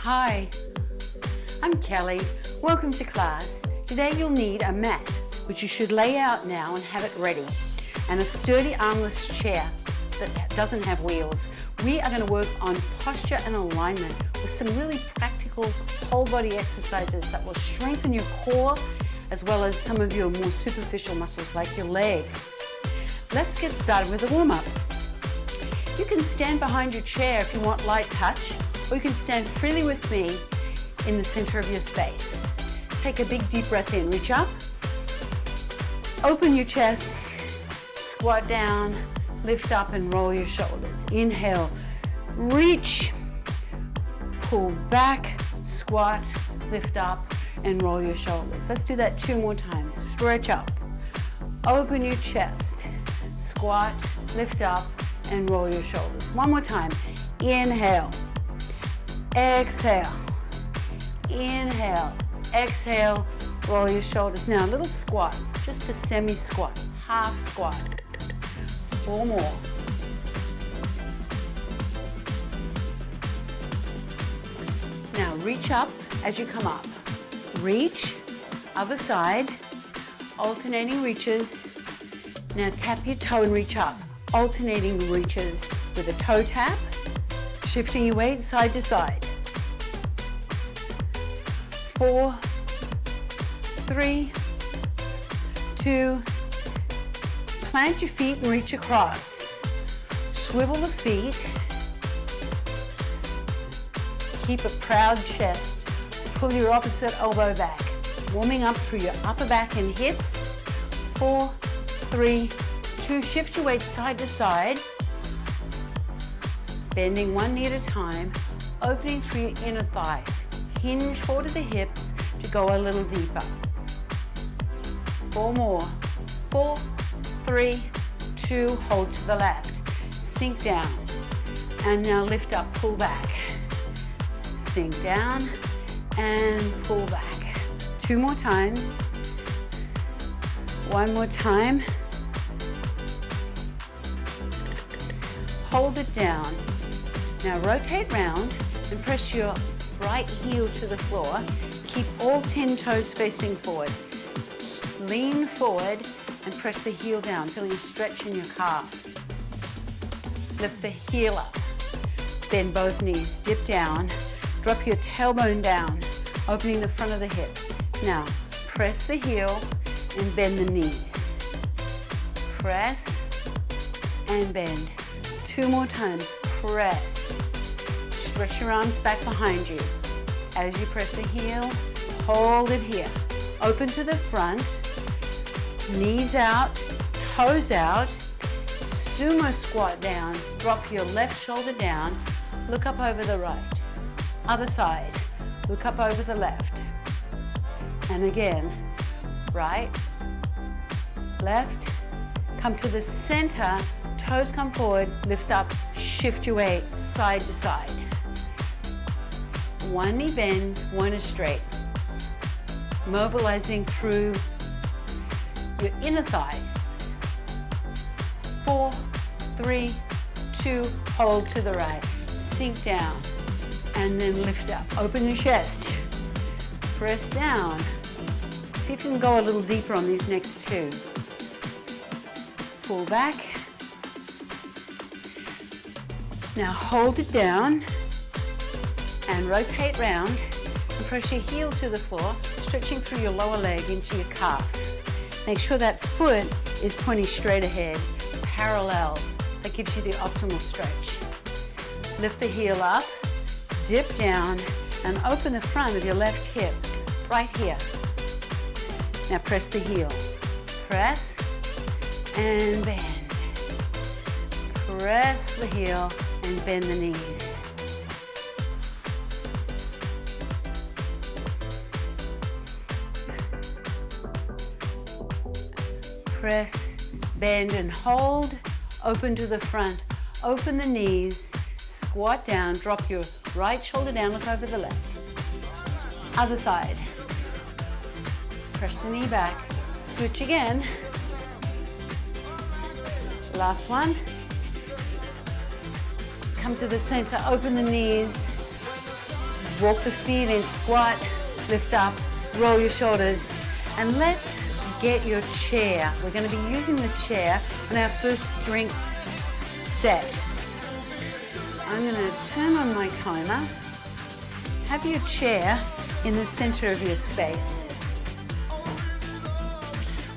Hi, I'm Kelly. Welcome to class. Today you'll need a mat, which you should lay out now and have it ready, and a sturdy armless chair that doesn't have wheels. We are going to work on posture and alignment with some really practical whole body exercises that will strengthen your core as well as some of your more superficial muscles like your legs. Let's get started with a warm-up. You can stand behind your chair if you want light touch, or you can stand freely with me in the center of your space. Take a big deep breath in, reach up, open your chest, squat down, lift up and roll your shoulders. Inhale, reach, pull back, squat, lift up and roll your shoulders. Let's do that 2 more times. Stretch up, open your chest, squat, lift up and roll your shoulders. 1 more time. Inhale, exhale, inhale, exhale, roll your shoulders. Now a little squat, just a semi-squat, half squat. 4 more. Now reach up as you come up. Reach, other side, alternating reaches. Now tap your toe and reach up. Alternating reaches with a toe tap, shifting your weight side to side. 4, 3, 2, plant your feet and reach across. Swivel the feet. Keep a proud chest. Pull your opposite elbow back. Warming up through your upper back and hips. 4, 3, 2, shift your weight side to side. Bending one knee at a time, opening through your inner thighs. Hinge forward to the hips to go a little deeper. 4 more. 4, 3, 2, hold to the left. Sink down. And now lift up, pull back. Sink down and pull back. 2 more times. 1 more time. Hold it down. Now rotate round and press your right heel to the floor. Keep all 10 toes facing forward. Lean forward and press the heel down, feeling a stretch in your calf. Lift the heel up. Bend both knees, dip down. Drop your tailbone down, opening the front of the hip. Now press the heel and bend the knees. Press and bend. 2 more times, press. Stretch your arms back behind you. As you press the heel, hold it here. Open to the front, knees out, toes out. Sumo squat down, drop your left shoulder down, look up over the right. Other side, look up over the left. And again, right, left, come to the center, toes come forward, lift up, shift your weight side to side. 1 knee bends, 1 is straight. Mobilizing through your inner thighs. 4, 3, 2, hold to the right. Sink down and then lift up. Open your chest. Press down. See if you can go a little deeper on these next 2. Pull back. Now hold it down and rotate round and press your heel to the floor, stretching through your lower leg into your calf. Make sure that foot is pointing straight ahead, parallel. That gives you the optimal stretch. Lift the heel up, dip down and open the front of your left hip, right here. Now press the heel. Press and bend. Press the heel and bend the knees. Press, bend and hold, open to the front, open the knees, squat down, drop your right shoulder down, look over the left. Other side. Press the knee back, switch again. Last one. Come to the center, open the knees, Walk the feet in, squat, lift up, roll your shoulders, and let's get your chair. We're going to be using the chair on our first strength set. I'm going to turn on my timer. Have your chair in the center of your space.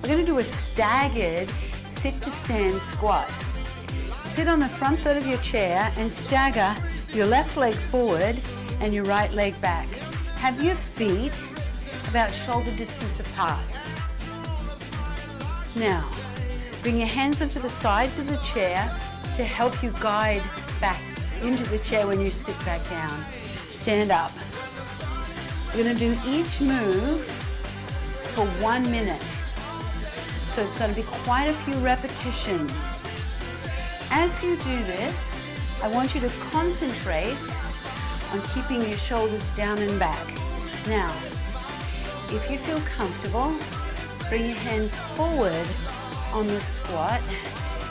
We're going to do a staggered sit to stand squat. Sit on the front third of your chair and stagger your left leg forward and your right leg back. Have your feet about shoulder distance apart. Now, bring your hands onto the sides of the chair to help you guide back into the chair when you sit back down. Stand up. We're going to do each move for 1 minute. So it's going to be quite a few repetitions. As you do this, I want you to concentrate on keeping your shoulders down and back. Now, if you feel comfortable, bring your hands forward on the squat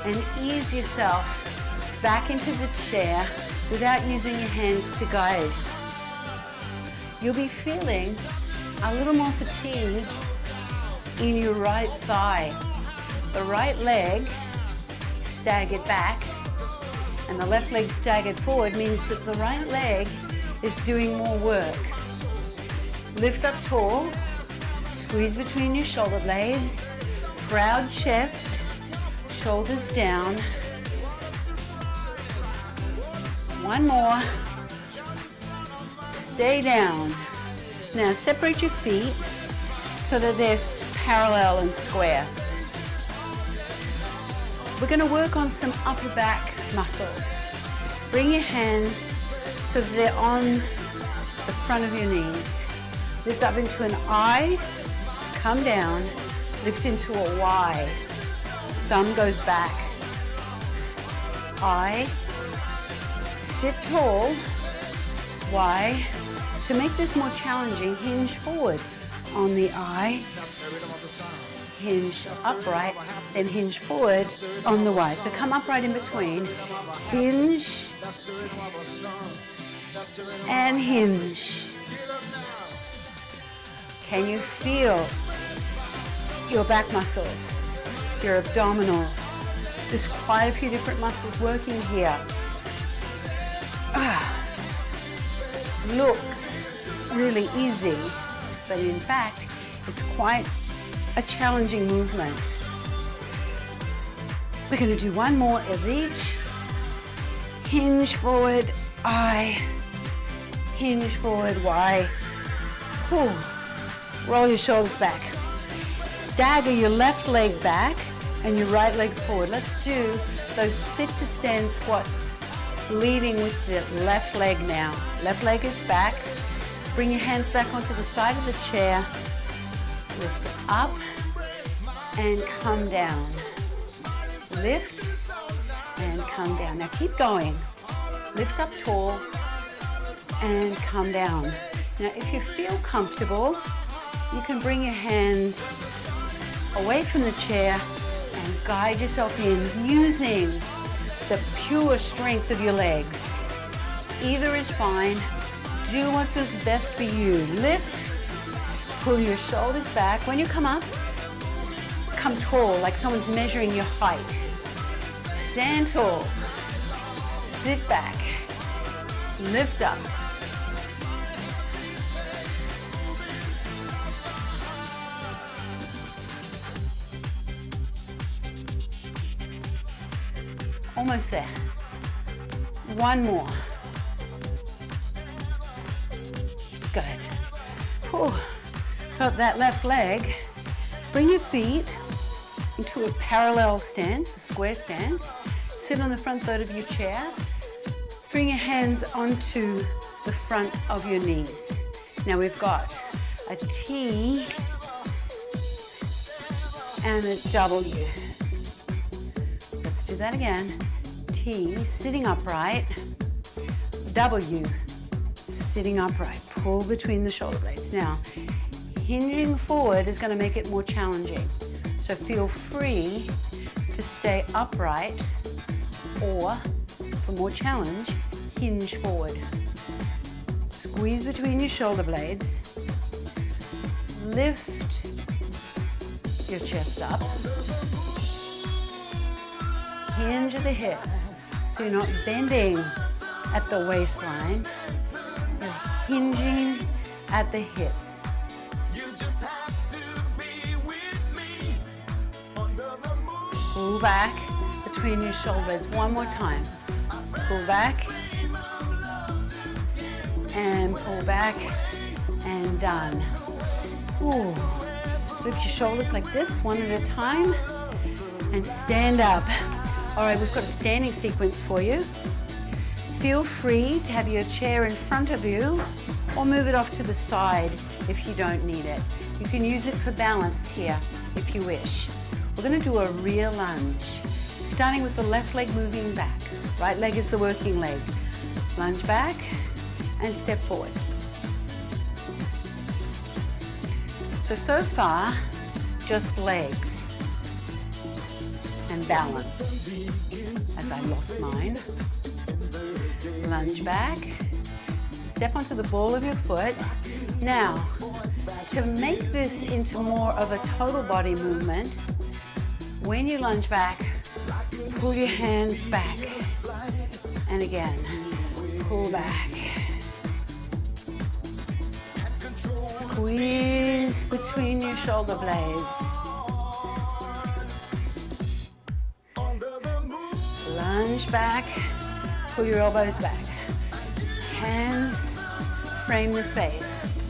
and ease yourself back into the chair without using your hands to guide. You'll be feeling a little more fatigue in your right thigh. The right leg staggered back and the left leg staggered forward means that the right leg is doing more work. Lift up tall, squeeze between your shoulder blades, proud chest, shoulders down. One more. Stay down. Now separate your feet so that they're parallel and square. We're going to work on some upper back muscles. Bring your hands so that they're on the front of your knees. Lift up into an I, come down, lift into a Y. Thumb goes back. I, sit tall, Y. To make this more challenging, hinge forward on the I, hinge upright, then hinge forward on the Y. So come upright in between, hinge, and hinge. Can you feel your back muscles, your abdominals? There's quite a few different muscles working here. Looks really easy, but in fact, it's quite a challenging movement. We're going to do one more of each. Hinge forward, I, hinge forward, Y. Whew. Roll your shoulders back. Stagger your left leg back and your right leg forward. Let's do those sit to stand squats, leading with the left leg now. Left leg is back. Bring your hands back onto the side of the chair. Lift up and come down. Lift and come down. Now keep going. Lift up tall and come down. Now if you feel comfortable, you can bring your hands away from the chair and guide yourself in using the pure strength of your legs. Either is fine. Do what feels best for you. Lift, pull your shoulders back. When you come up, come tall, like someone's measuring your height. Stand tall. Sit back. Lift up. Almost there. One more. Good. Whew. Felt that left leg. Bring your feet into a parallel stance, a square stance. Sit on the front third of your chair. Bring your hands onto the front of your knees. Now we've got a T and a W. Let's do that again. T, sitting upright. W, sitting upright. Pull between the shoulder blades. Now, hinging forward is going to make it more challenging. So feel free to stay upright or, for more challenge, hinge forward. Squeeze between your shoulder blades. Lift your chest up. Hinge at the hip, so you're not bending at the waistline. You're hinging at the hips. Pull back between your shoulder blades. One more time. Pull back and pull back and done. Ooh. Just lift your shoulders like this, one at a time, and stand up. All right, we've got a standing sequence for you. Feel free to have your chair in front of you or move it off to the side if you don't need it. You can use it for balance here if you wish. We're going to do a rear lunge, starting with the left leg moving back. Right leg is the working leg. Lunge back and step forward. So far, just legs and balance. As I lost mine. Lunge back, step onto the ball of your foot. Now, to make this into more of a total body movement, when you lunge back, pull your hands back. And again, pull back. Squeeze between your shoulder blades. Lunge back, pull your elbows back. Hands frame the face.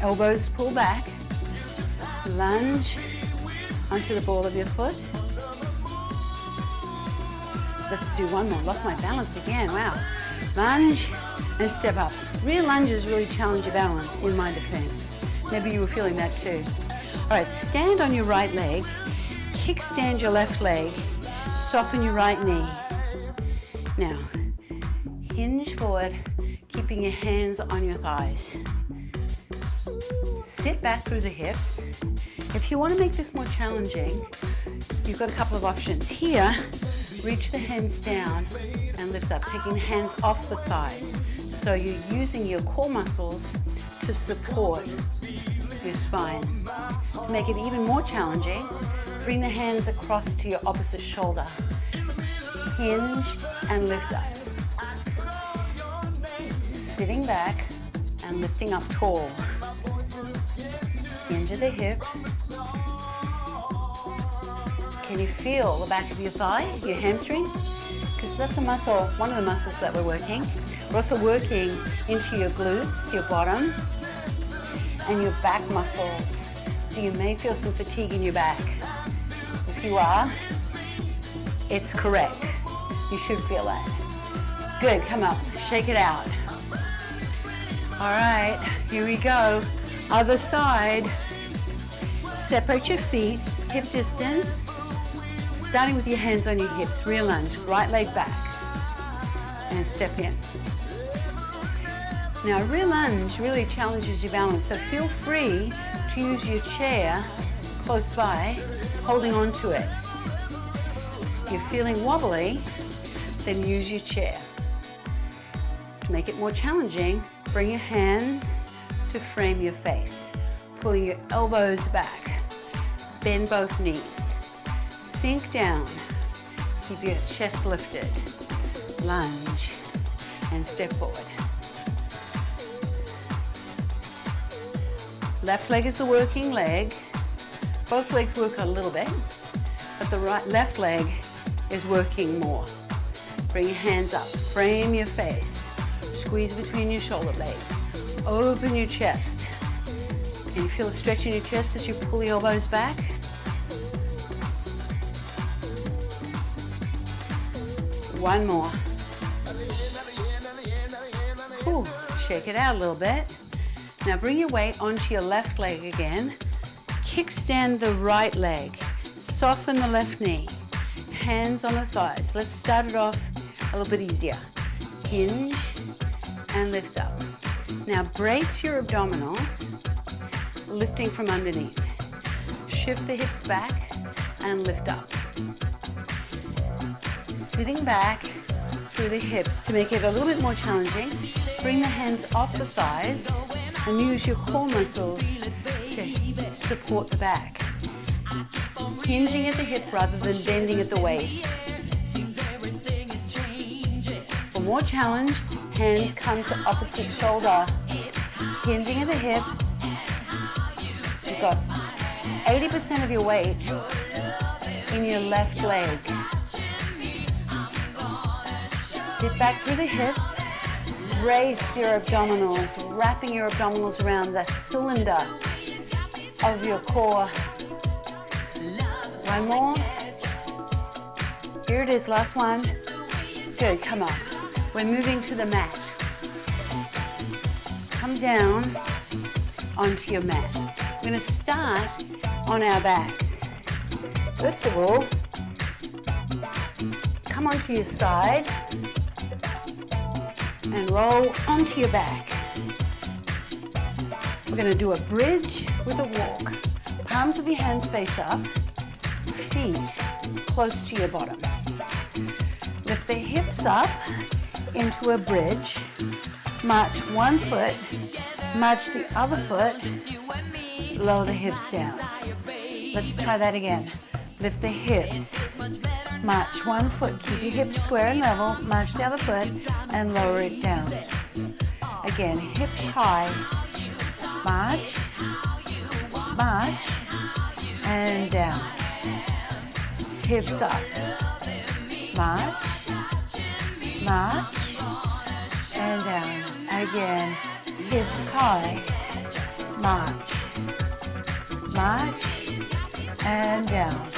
Elbows pull back. Lunge onto the ball of your foot. Let's do one more. Lost my balance again. Wow. Lunge and step up. Rear lunges really challenge your balance, in my defense. Maybe you were feeling that too. All right, stand on your right leg. Kickstand your left leg. Soften your right knee. Now, hinge forward, keeping your hands on your thighs. Sit back through the hips. If you want to make this more challenging, you've got a couple of options. Here, reach the hands down and lift up, taking the hands off the thighs. So you're using your core muscles to support your spine. To make it even more challenging, bring the hands across to your opposite shoulder. Hinge and lift up. Sitting back and lifting up tall. Hinge at the hip. Can you feel the back of your thigh, your hamstring? Because that's the muscle, one of the muscles that we're working. We're also working into your glutes, your bottom, and your back muscles. So you may feel some fatigue in your back. If you are, it's correct. You should feel that. Good, come up, shake it out. All right, here we go. Other side. Separate your feet, hip distance. Starting with your hands on your hips, rear lunge, right leg back, and step in. Now, rear lunge really challenges your balance, so feel free to use your chair close by, holding on to it. If you're feeling wobbly, then use your chair. To make it more challenging, bring your hands to frame your face, pulling your elbows back, bend both knees. Sink down, keep your chest lifted, lunge, and step forward. Left leg is the working leg. Both legs work a little bit, but the left leg is working more. Bring your hands up, frame your face, squeeze between your shoulder blades, open your chest. Can you feel a stretch in your chest as you pull the elbows back? One more. Ooh, shake it out a little bit. Now bring your weight onto your left leg again. Kickstand the right leg. Soften the left knee. Hands on the thighs. Let's start it off a little bit easier. Hinge and lift up. Now brace your abdominals, lifting from underneath. Shift the hips back and lift up. Sitting back, through the hips. To make it a little bit more challenging, bring the hands off the thighs and use your core muscles to support the back. Hinging at the hip rather than bending at the waist. For more challenge, hands come to opposite shoulder. Hinging at the hip. You've got 80% of your weight in your left leg. Sit back through the hips. Brace your abdominals, wrapping your abdominals around the cylinder of your core. One more. Here it is, last one. Good, come on. We're moving to the mat. Come down onto your mat. We're going to start on our backs. First of all, come onto your side and roll onto your back. We're going to do a bridge with a walk. Palms of your hands face up, feet close to your bottom. Lift the hips up into a bridge. March one foot, march the other foot, lower the hips down. Let's try that again. Lift the hips, march one foot, keep your hips square and level, march the other foot, and lower it down. Again, hips high, march, march, and down. Hips up, march, march, and down. Again, hips high, march, march, and down.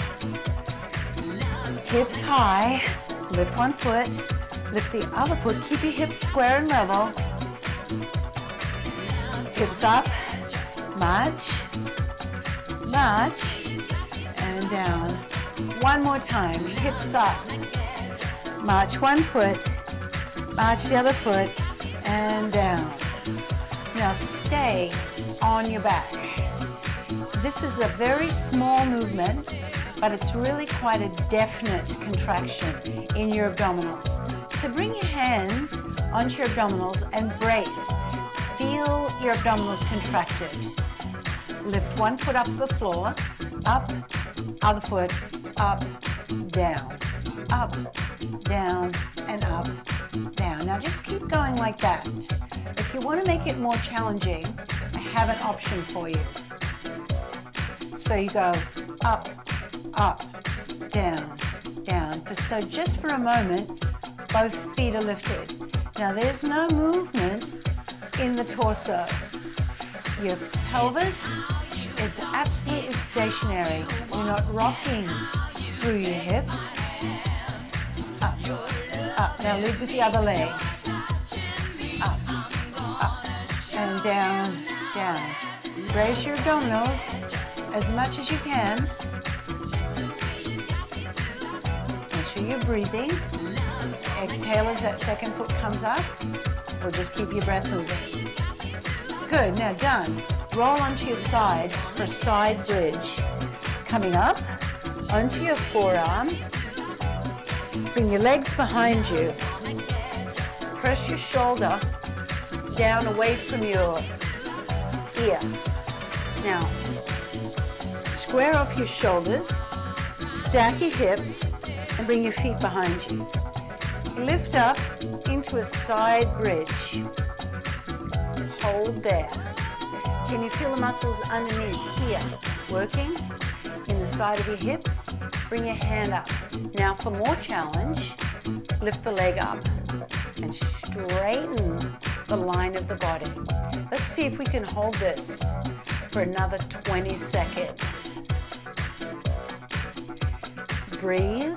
Hips high, lift one foot, lift the other foot, keep your hips square and level. Hips up, march, march, and down. One more time, hips up, march one foot, march the other foot, and down. Now stay on your back. This is a very small movement, but it's really quite a definite contraction in your abdominals. So bring your hands onto your abdominals and brace. Feel your abdominals contracted. Lift one foot up to the floor, up, other foot, up, down, and up, down. Now just keep going like that. If you want to make it more challenging, I have an option for you. So you go up, down, down. So just for a moment, both feet are lifted. Now there's no movement in the torso. Your pelvis is absolutely stationary. You're not rocking through your hips. Up, up. Now lead with the other leg. Up, up, and down, down. Brace your abdominals as much as you can. Make sure you're breathing. Exhale as that second foot comes up, or just keep your breath moving. Good, now done. Roll onto your side for a side bridge. Coming up onto your forearm. Bring your legs behind you. Press your shoulder down away from your ear. Now, square off your shoulders, stack your hips, and bring your feet behind you. Lift up into a side bridge. Hold there. Can you feel the muscles underneath here working in the side of your hips? Bring your hand up. Now for more challenge, lift the leg up and straighten the line of the body. Let's see if we can hold this for another 20 seconds. Breathe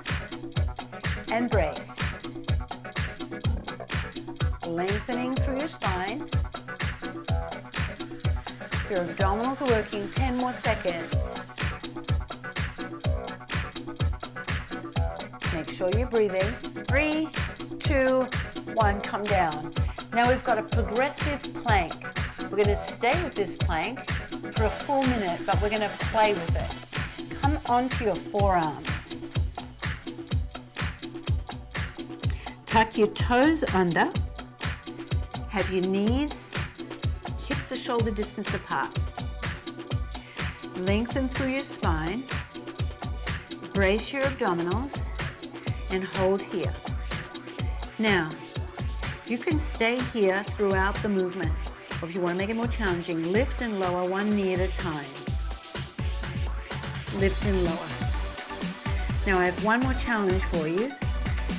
and brace. Lengthening through your spine. Your abdominals are working. 10 more seconds. Make sure you're breathing. 3, 2, 1, come down. Now we've got a progressive plank. We're going to stay with this plank for a full minute, but we're going to play with it. Come onto your forearms. Tuck your toes under. Have your knees hip to shoulder distance apart. Lengthen through your spine. Brace your abdominals and hold here. Now, you can stay here throughout the movement, or if you want to make it more challenging, lift and lower one knee at a time. Lift and lower. Now I have one more challenge for you.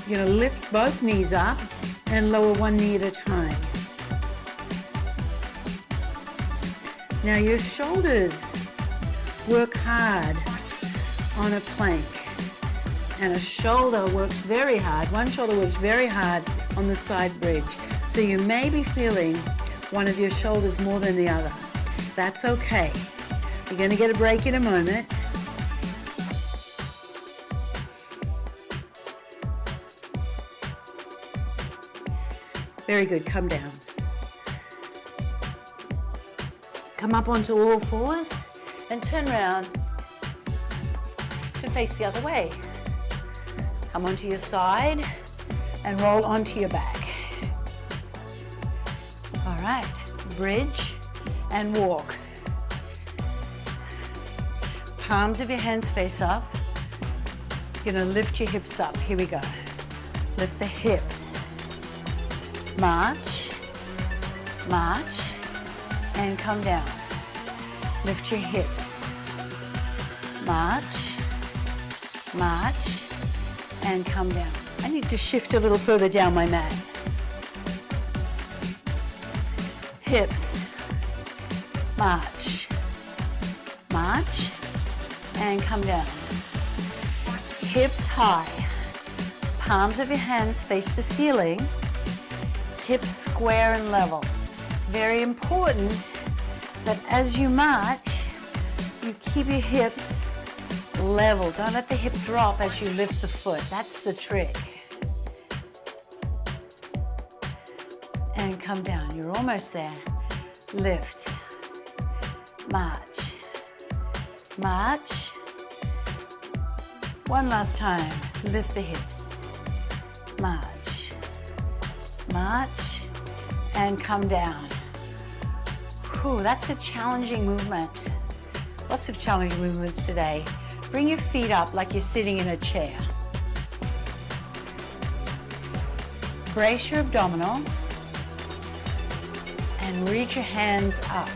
You're going to lift both knees up and lower one knee at a time. Now your shoulders work hard on a plank, and a shoulder works very hard. One shoulder works very hard on the side bridge. So you may be feeling one of your shoulders more than the other. That's okay. You're going to get a break in a moment. Very good, come down. Come up onto all fours and turn around to face the other way. Come onto your side and roll onto your back. All right, bridge and walk. Palms of your hands face up. You're gonna lift your hips up. Here we go. Lift the hips. March, march, and come down. Lift your hips. March, march, and come down. I need to shift a little further down my mat. Hips, march, march, and come down. Hips high. Palms of your hands face the ceiling. Hips square and level. Very important that as you march, you keep your hips level. Don't let the hip drop as you lift the foot. That's the trick. And come down. You're almost there. Lift. March. March. One last time. Lift the hips. March. March and come down. Whew, that's a challenging movement. Lots of challenging movements today. Bring your feet up like you're sitting in a chair. Brace your abdominals and reach your hands up.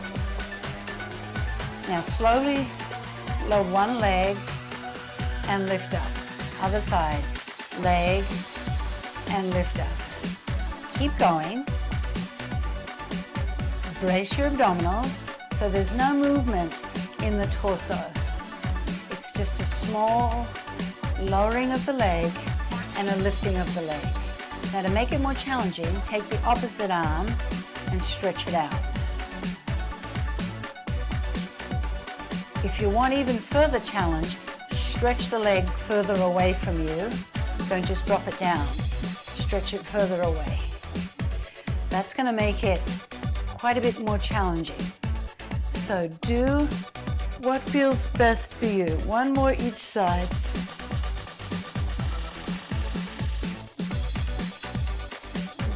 Now slowly load one leg and lift up. Other side, leg and lift up. Keep going. Brace your abdominals so there's no movement in the torso. It's just a small lowering of the leg and a lifting of the leg. Now to make it more challenging, take the opposite arm and stretch it out. If you want even further challenge, stretch the leg further away from you. Don't just drop it down. Stretch it further away. That's going to make it quite a bit more challenging. So do what feels best for you. One more each side.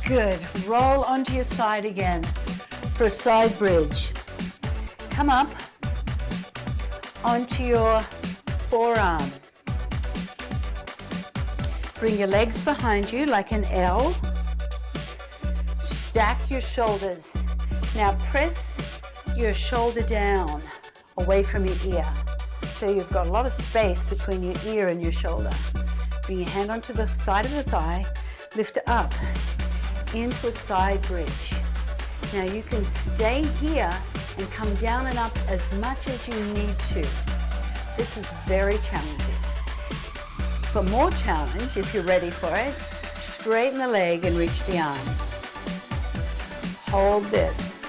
Good. Roll onto your side again for a side bridge. Come up onto your forearm. Bring your legs behind you like an L. Stack your shoulders. Now press your shoulder down away from your ear. So you've got a lot of space between your ear and your shoulder. Bring your hand onto the side of the thigh, lift it up into a side bridge. Now you can stay here and come down and up as much as you need to. This is very challenging. For more challenge, if you're ready for it, straighten the leg and reach the arm. Hold this,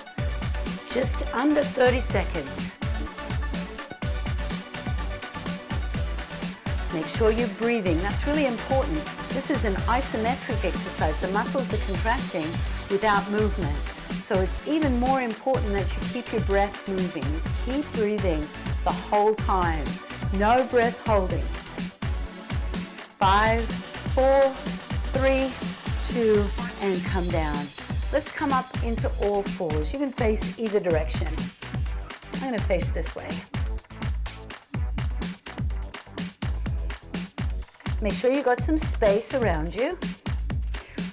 just under 30 seconds. Make sure you're breathing, that's really important. This is an isometric exercise. The muscles are contracting without movement. So it's even more important that you keep your breath moving. Keep breathing the whole time. No breath holding. 5, 4, 3, 2, and come down. Let's come up into all fours. You can face either direction. I'm going to face this way. Make sure you got some space around you.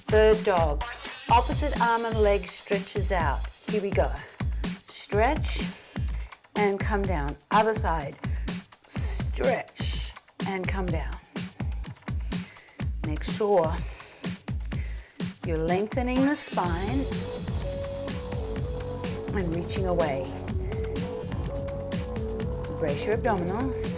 Bird dog. Opposite arm and leg stretches out. Here we go. Stretch and come down. Other side. Stretch and come down. Make sure you're lengthening the spine and reaching away. Brace your abdominals.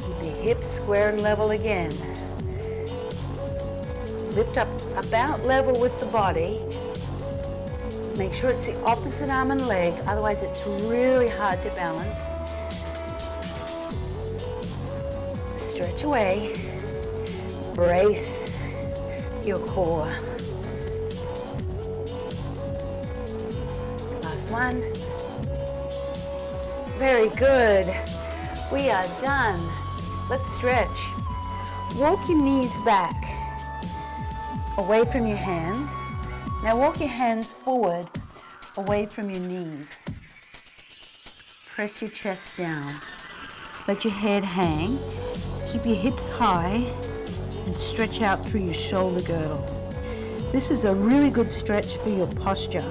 Keep your hips square and level again. Lift up about level with the body. Make sure it's the opposite arm and leg, otherwise it's really hard to balance. Stretch away. Brace your core. Last one. Very good. We are done. Let's stretch. Walk your knees back, away from your hands. Now walk your hands forward, away from your knees. Press your chest down. Let your head hang. Keep your hips high and stretch out through your shoulder girdle. This is a really good stretch for your posture.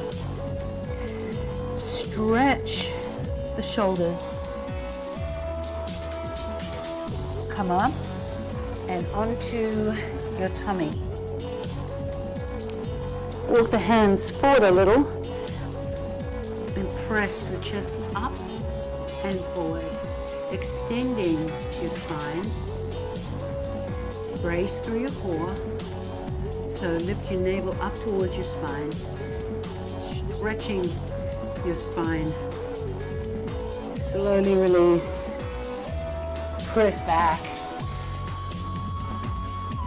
Stretch the shoulders. Come up and onto your tummy. Walk the hands forward a little and press the chest up and forward, extending your spine. Brace through your core. So lift your navel up towards your spine, stretching your spine. Slowly release. Press back.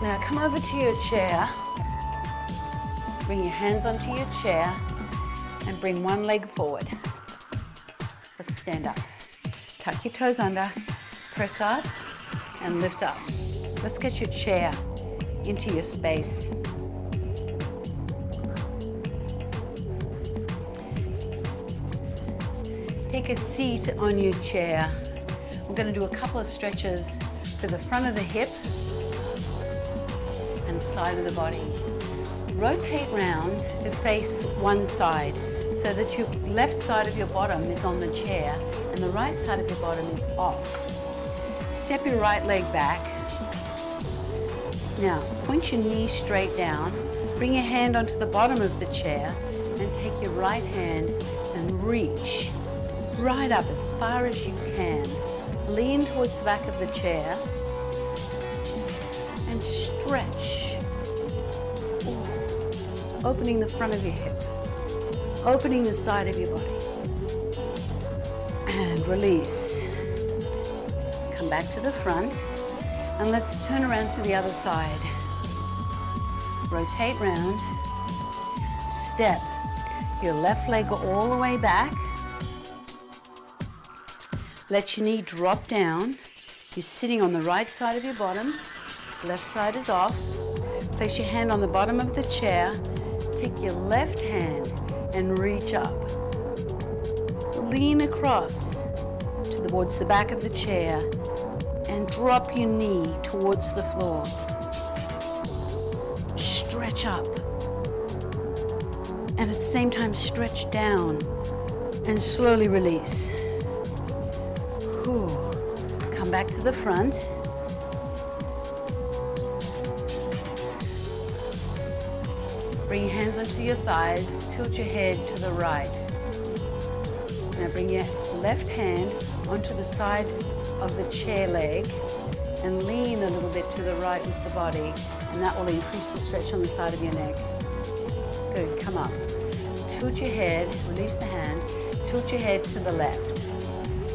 Now come over to your chair. Bring your hands onto your chair and bring one leg forward. Let's stand up. Tuck your toes under, press up and lift up. Let's get your chair into your space. Take a seat on your chair. I'm going to do a couple of stretches for the front of the hip and side of the body. Rotate round to face one side so that your left side of your bottom is on the chair and the right side of your bottom is off. Step your right leg back. Now, point your knee straight down. Bring your hand onto the bottom of the chair and take your right hand and reach right up as far as you can. Lean towards the back of the chair and stretch. Opening the front of your hip, opening the side of your body, and release. Come back to the front, and let's turn around to the other side. Rotate round, step your left leg all the way back. Let your knee drop down. You're sitting on the right side of your bottom, left side is off. Place your hand on the bottom of the chair. Take your left hand and reach up. Lean across towards the back of the chair and drop your knee towards the floor. Stretch up. And at the same time, stretch down and slowly release. Whew. Come back to the front. Bring your hands onto your thighs, tilt your head to the right. Now bring your left hand onto the side of the chair leg and lean a little bit to the right with the body, and that will increase the stretch on the side of your neck. Good, come up. Tilt your head, release the hand, tilt your head to the left.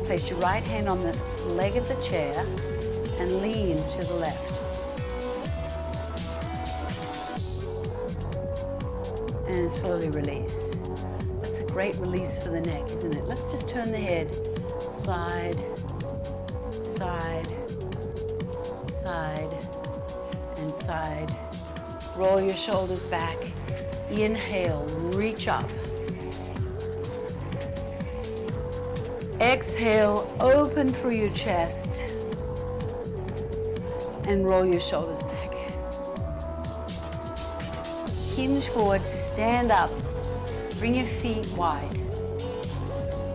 Place your right hand on the leg of the chair and lean to the left. And slowly release. Let's great release for the neck, isn't it? Let's just turn the head side, side, side, and side. Roll your shoulders back. Inhale, reach up. Exhale, open through your chest and roll your shoulders back. Hinge forward, stand up. Bring your feet wide.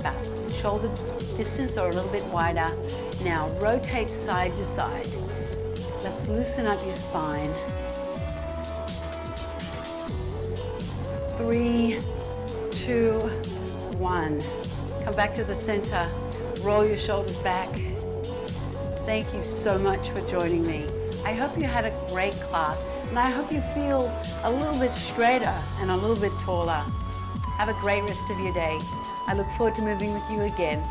About shoulder distance or a little bit wider. Now rotate side to side. Let's loosen up your spine. 3, 2, 1. Come back to the center. Roll your shoulders back. Thank you so much for joining me. I hope you had a great class, and I hope you feel a little bit straighter and a little bit taller. Have a great rest of your day. I look forward to moving with you again.